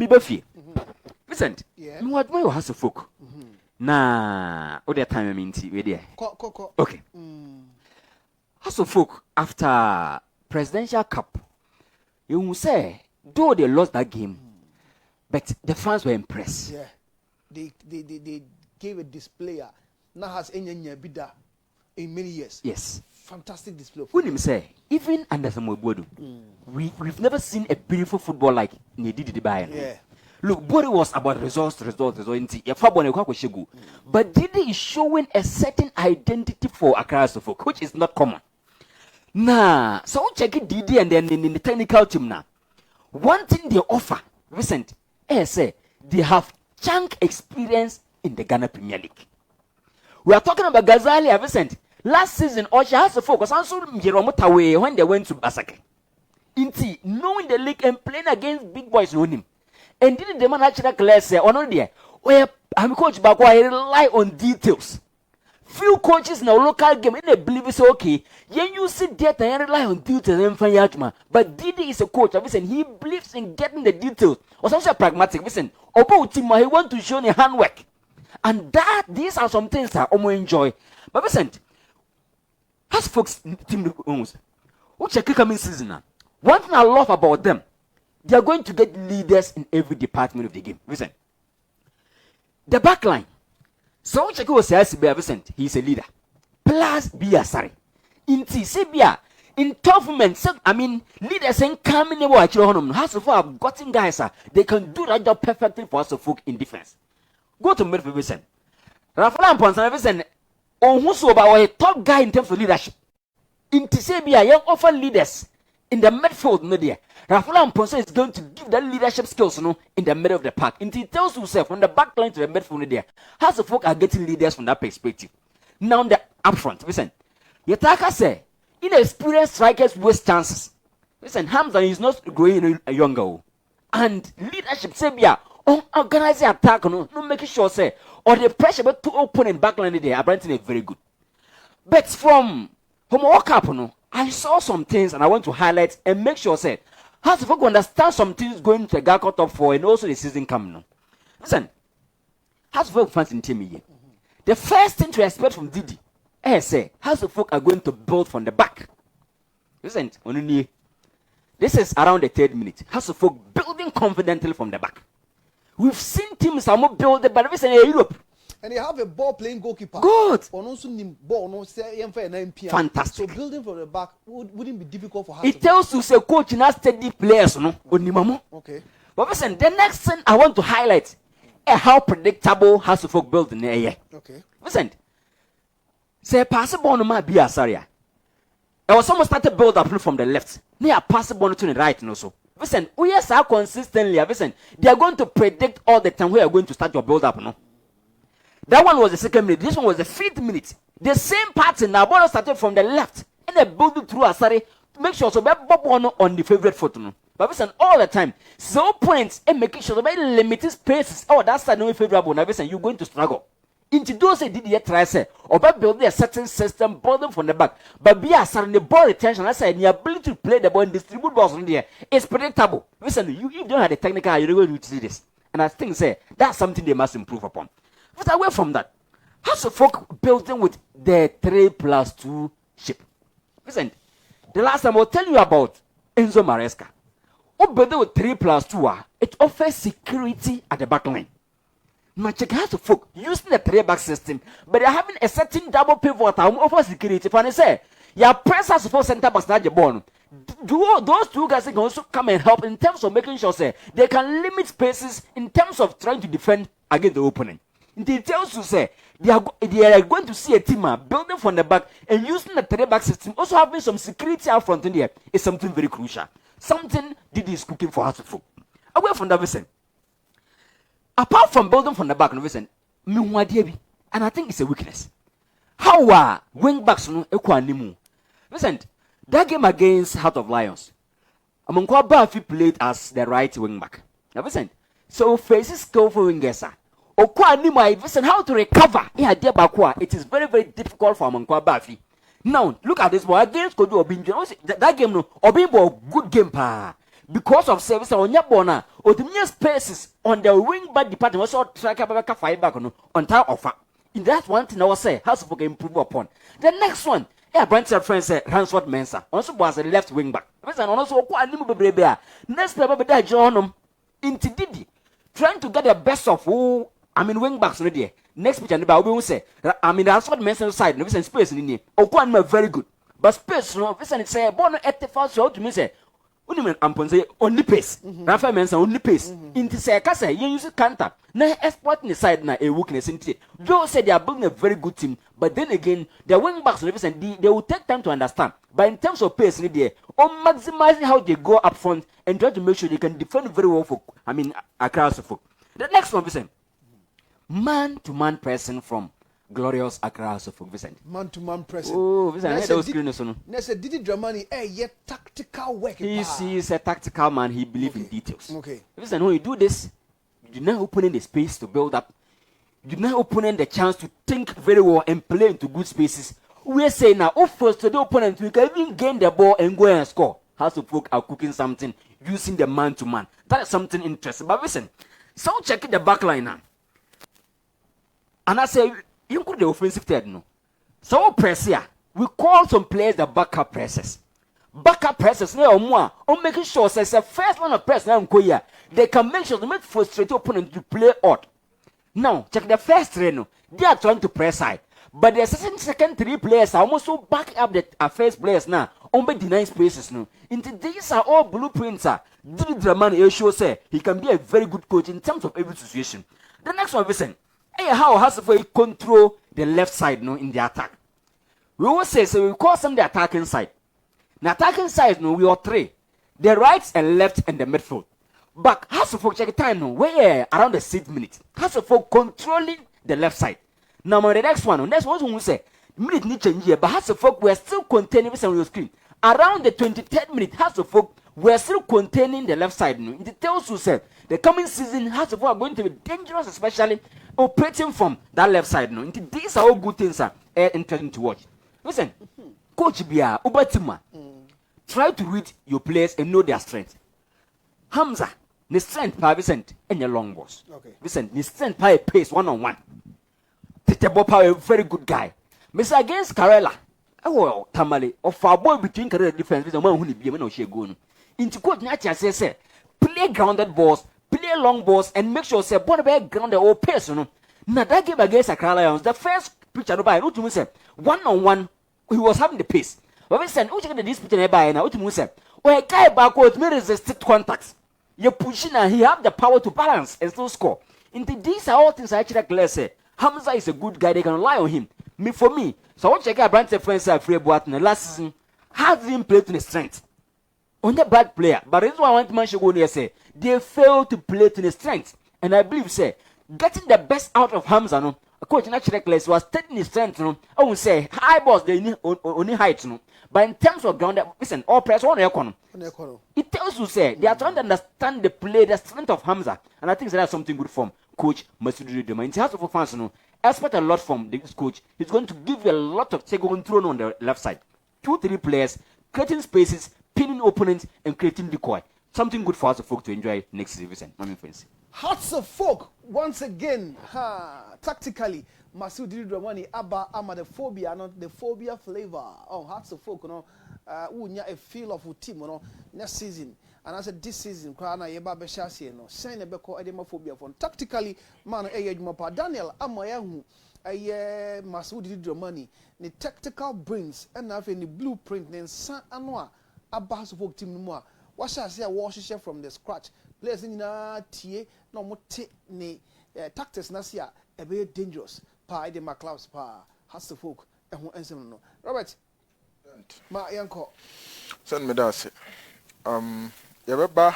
Bibafi. Vicent, what way has a folk? Na, what time I mean, we there. Okay. Has a folk after Presidential Cup. You will say, though they lost that game, but the fans were impressed. Yeah. They gave a display. Now has any bida in many years. Yes. Fantastic display. Who him say? Even under some Bodo, we've never seen a beautiful football like Nedidi the Bayern. Yeah. Look, Bodo was about results. But Didi is showing a certain identity for Accra folk, which is not common. Nah, so check it Didi and then in the technical team now. One thing they offer, recent, say they have chunk experience in the Ghana Premier League. We are talking about Ghazali Vicent. Last season, Osha has to focus on Jeromotawe when they went to Basake. Inti, knowing the league and playing against big boys on him. And did the man actually class say, or not there? Where I'm coach Bakwa, I rely on details. Few coaches in a local game, and they believe it's okay. You sit there and rely on details and find out. But Didi is a coach, and he believes in getting the details. Or something pragmatic. Listen, about him, he want to show the handwork. And these are some things that I enjoy. But listen, as folks team owns, what's a coming season now? One thing I love about them, they are going to get leaders in every department of the game. Listen, the back line. So check out says Vicent, he's a leader. Plus Bia sorry. In Tibia, in tough moments, I mean leaders ain't coming over at your home. Has of I've gotten guys, they can do that job perfectly for us of folk in defense. Go to midfield Vicent. Rafael Ponson Vicent, on who's about a top guy in terms of leadership. In Tisabia, young offer leaders in the midfield media. Rafael Ponson is going to give that leadership skills in the middle of the park. And he tells himself from the back line to the midfield media, how the folk are getting leaders from that perspective. Now the upfront, listen. Yataka say, inexperienced strikers waste chances. Listen, Hamza is not growing younger. And leadership, Sabia, organizing attack, no making sure, say, or the pressure but to open and backline there, apparently very good. But from walk up, I saw some things and I want to highlight and make sure, say, how to folk understand some things going to get caught up for and also the season coming. Listen, how to folk fans in team here. The first thing to expect from Didi, say, how the folk are going to build from the back. Listen, this is around the 3rd minute. How the folk building confidently from the back. We've seen teams are more building, but listen, in Europe. And they have a ball playing goalkeeper. Good. Fantastic. So building from the back wouldn't be difficult for her. It tells you say coach now steady players, Okay. But listen, the next thing I want to highlight how predictable has to folk build in the air. Okay. Listen, say possible no ma be a sorry. I was almost started build up from the left. Near possible to the right and also. Listen, we are so consistently. Listen, they are going to predict all the time where you are going to start your build up. That one was the 2nd minute. This one was the 5th minute. The same pattern now. Ball started from the left and they build it through a sorry to make sure so we bob on the favorite foot. But listen, all the time, 0 points and making sure that limited spaces. Oh, that's not favorable. Now listen, you're going to struggle. Into those did yet try say or by building a certain system, building from the back. But be a certain the ball retention. I said the ability to play the ball and distribute balls in there is predictable. Listen, if you don't have the technical, you're going to see this. And I think say that's something they must improve upon. But away from that, how's the folk building with the 3+2 ship? Listen, the last time I'll tell you about Enzo Maresca. What building with 3+2 it offers security at the back line. Check how to folk using the 3-back system, but they're having a certain double pivot that offers security. If I say, your press has to center backs not the ball. Those two guys can also come and help in terms of making sure say they can limit spaces in terms of trying to defend against the opponent. It tells you say they are going to see a team building from the back and using the 3-back system, also having some security out front in there is something very crucial. Something Didi is cooking for us to folk. Away from that, listen. Apart from building from the back, listen, and I think it's a weakness. How are wing backs listen, that game against Heart of Lions, Amonkwa Bafi played as the right wing back. Now listen, so faces skillful wingers. Listen, how to recover? It is very, very difficult for Amonkwa Bafi. Now, look at this boy against Kodu Obinjo. That game, no, Obinjo, good game, pa. because of service on your bona or the mere spaces on the wing back department also track up five back on top offer. In that one thing I will say has to improve upon. The next one, yeah, Brentford friend said Ransford Mensah also was a left wing back. And also quite a next paper that John into Didi trying to get the best of who wing backs already. Next picture and about we say Ransford Mensah side no space in here. Oh, one very good. But space no listen say born at the first show to me say only pace. Rafa Mensah only pace. Into say kasa you use counter. Na export the side na a weakness in it. Joe said they are building a very good team, but then again the wing backs and they will take time to understand. But in terms of pace, they on maximizing how they go up front and try to make sure they can defend very well for across the folk. The next one, Vicent, man-to-man pressing from glorious Accra Suffolk, Vicent. Man-to-man pressing. Oh, Vicent, I those screens on. Nessa did Dramani yet tactical work. He's a tactical man. He believes in details. Okay. Vicent, when you do this, you're not opening the space to build up. You're not opening the chance to think very well and play into good spaces. We're saying now, first to the opponent, we can even gain the ball and go and score. House of Folk are cooking something using the man-to-man. That is something interesting. But listen, so check the back line now. And I say, you could the offensive third, no. So press here. We call some players the backup pressers. Backup pressers, no more. On making sure, says the first line of press now, they can make sure to make frustrate opponent to play odd. Now, check the first three, no. They are trying to press high. But the second three players are almost so back up the first players now. Only denying spaces, no. Into these are all blueprints. Dramani show say he can be a very good coach in terms of every situation. The next one, listen. How has to control the left side, no, in the attack. We will say so. We call some the attacking side. The attacking side, no, we are three: the right and left and the midfield. But has to check time, no, where around the 6th minute. Has to controlling the left side. Now, the next one, next one we say minute need change here, but has to we're still containing this on your screen. Around the 23rd minute, has to we're still containing the left side. No, it tells you say the coming season has to are going to be dangerous, especially operating from that left side. No, these are all good things are interesting to watch. Listen, Coach Bia Ubatima, try to read your players and know their strength. Hamza, the strength by Vicent and your long boss. Okay. Vicent, the strength by pace 1-on-1. Tete a very good guy. Mr. Against Karela, oh Tamale, of our boy between career defense with a man who be a man go. Into coach Nacha says, play grounded balls, play long balls, and make sure say Bonabay grounded or pace. No, now that game against Accra Lions, the first picture by no to say 1-on-1, he was having the pace. But we said, who check this picture by now to say, or a guy backwards may resist contacts. You're pushing and he have the power to balance and still score. Into these are all things I actually say. Hamza is a good guy, they can rely on him. For me, so I want to check out Brantford friends at Free Boateng last season. Has him played to the strength. On the bad player, but this is why I want to mention go there say they fail to play to the strength. And I believe say getting the best out of Hamza, no, coach naturally was taking his strength, no. I would say high balls they need only height, no. But in terms of ground, listen, all press on economy. It tells you say they are trying to understand the play, the strength of Hamza, and I think that's something good from Coach Masudi Dramani. In terms of fans, no, expect a lot from this coach. He's going to give you a lot of control on the left side. 2-3 players, creating spaces, pinning opponents, and creating decoy. Something good for us folk to enjoy next season. My friends. Hearts of Folk once again, tactically. Masudi Dramani Abba Amadephobia, not the phobia flavor. Oh, Hearts of Folk, you know, a feel of a team, you know, next season. And I said this season, Krana Yeba Beshasi, no, Send a Beko Edemophobia from tactically, man, a Daniel Amayahu, a Masudi Dramani, the tactical brains, and have any blueprint, then San Anwa, Abba Folk team more. What shall I say? Wash from the scratch. Players in tie, no more ne tactics nasia, a very dangerous. Pa de McLeod's pa has the folk and who answer no. Robert, my uncle. Send me that. Yabba